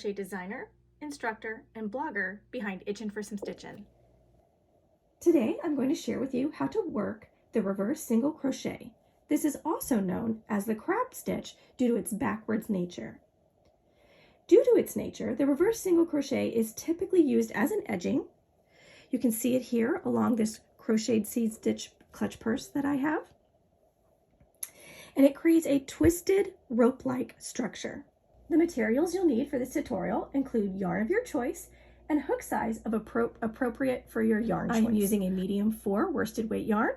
crochet designer, instructor, and blogger behind Itchin' for Some Stitchin'. Today I'm going to share with you how to work the reverse single crochet. This is also known as the crab stitch due to its backwards nature. Due to its nature, the reverse single crochet is typically used as an edging. You can see it here along this crocheted seed stitch clutch purse that I have. And it creates a twisted rope-like structure. The materials you'll need for this tutorial include yarn of your choice and hook size of appropriate for your yarn choice. I'm using a medium 4 worsted weight yarn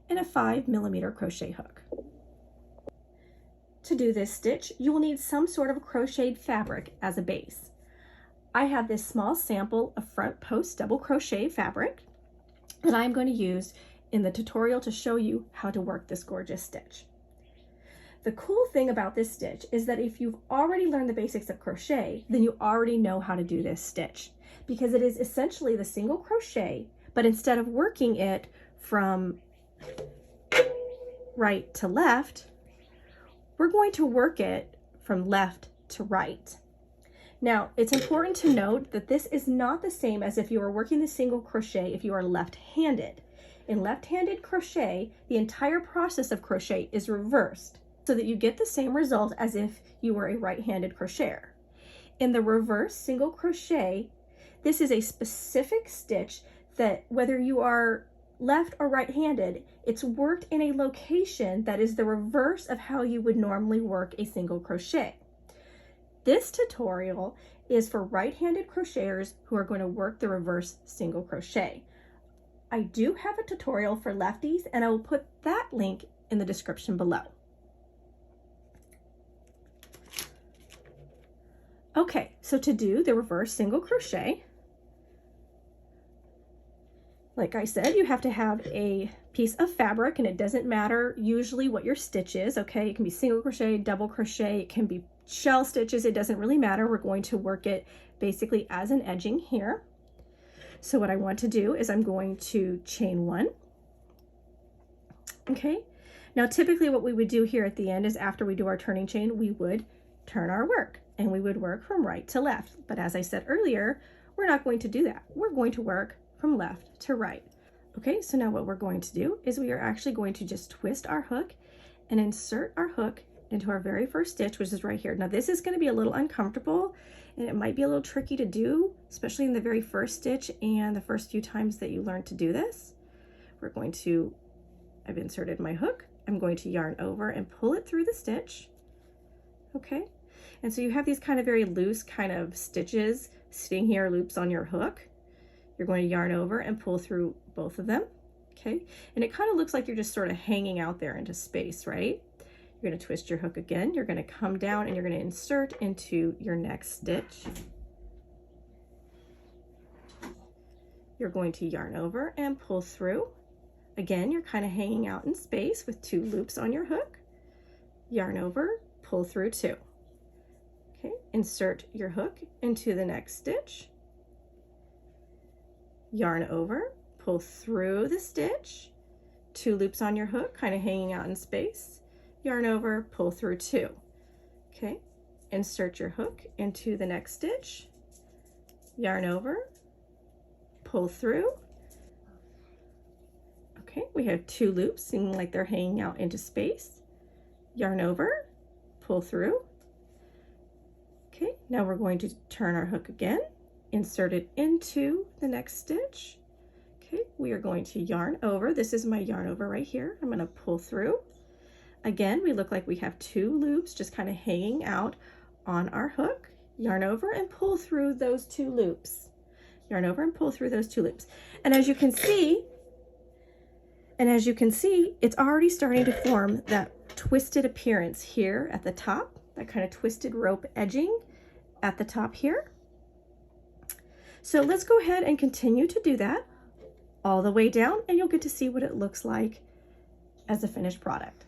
and a 5mm crochet hook. To do this stitch, you will need some sort of crocheted fabric as a base. I have this small sample of front post double crochet fabric that I'm going to use in the tutorial to show you how to work this gorgeous stitch. The cool thing about this stitch is that if you've already learned the basics of crochet, then you already know how to do this stitch, because it is essentially the single crochet, but instead of working it from right to left, we're going to work it from left to right. Now, it's important to note that this is not the same as if you were working the single crochet if you are left-handed. In left-handed crochet, the entire process of crochet is reversed so that you get the same result as if you were a right-handed crocheter. In the reverse single crochet, this is a specific stitch that whether you are left or right-handed, it's worked in a location that is the reverse of how you would normally work a single crochet. This tutorial is for right-handed crocheters who are going to work the reverse single crochet. I do have a tutorial for lefties, and I will put that link in the description below. Okay, so to do the reverse single crochet, like I said, you have to have a piece of fabric, and it doesn't matter usually what your stitch is, okay? It can be single crochet, double crochet, it can be shell stitches, it doesn't really matter. We're going to work it basically as an edging here. So what I want to do is I'm going to chain 1. Okay, now typically what we would do here at the end is after we do our turning chain, we would turn our work and we would work from right to left. But as I said earlier, we're not going to do that. We're going to work from left to right. Okay, so now what we're going to do is we are actually going to just twist our hook and insert our hook into our very first stitch, which is right here. Now this is going to be a little uncomfortable and it might be a little tricky to do, especially in the very first stitch and the first few times that you learn to do this. I've inserted my hook. I'm going to yarn over and pull it through the stitch. Okay, and so you have these kind of very loose kind of stitches sitting here, loops on your hook. You're going to yarn over and pull through both of them, okay? And it kind of looks like you're just sort of hanging out there into space, right? You're going to twist your hook again. You're going to come down and you're going to insert into your next stitch. You're going to yarn over and pull through. Again, you're kind of hanging out in space with 2 loops on your hook. Yarn over, pull through 2. Okay, insert your hook into the next stitch. Yarn over, pull through the stitch, 2 loops on your hook, kind of hanging out in space. Yarn over, pull through 2. Okay, insert your hook into the next stitch. Yarn over, pull through. Okay, we have 2 loops seeming like they're hanging out into space. Yarn over, pull through. Okay, now we're going to turn our hook again, insert it into the next stitch. Okay, we are going to yarn over. This is my yarn over right here. I'm going to pull through. Again, we look like we have 2 loops just kind of hanging out on our hook. Yarn over and pull through those 2 loops. Yarn over and pull through those 2 loops. And as you can see, it's already starting to form that twisted appearance here at the top, that kind of twisted rope edging at the top here. So let's go ahead and continue to do that all the way down, and you'll get to see what it looks like as a finished product.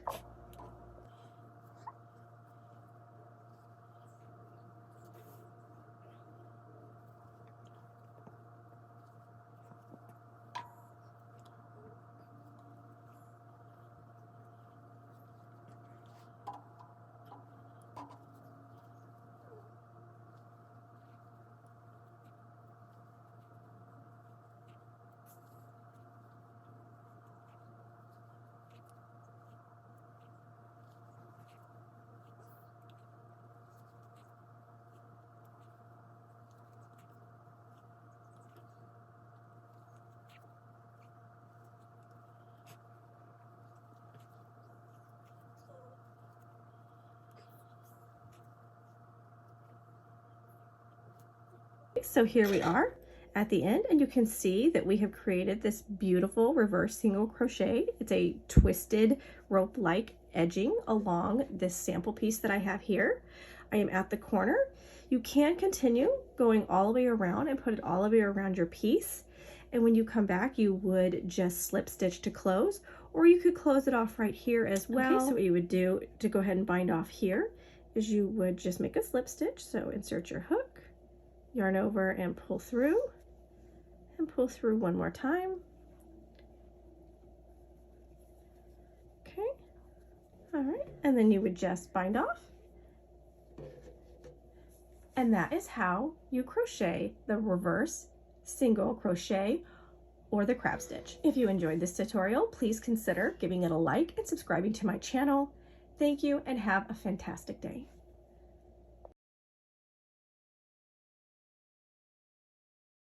So here we are at the end, and you can see that we have created this beautiful reverse single crochet. It's a twisted rope-like edging along this sample piece that I have here. I am at the corner. You can continue going all the way around and put it all the way around your piece. And when you come back, you would just slip stitch to close, or you could close it off right here as well. Okay, so what you would do to go ahead and bind off here is you would just make a slip stitch. So insert your hook, yarn over and pull through one more time. Okay, all right, and then you would just bind off. And that is how you crochet the reverse single crochet or the crab stitch. If you enjoyed this tutorial, please consider giving it a like and subscribing to my channel. Thank you and have a fantastic day.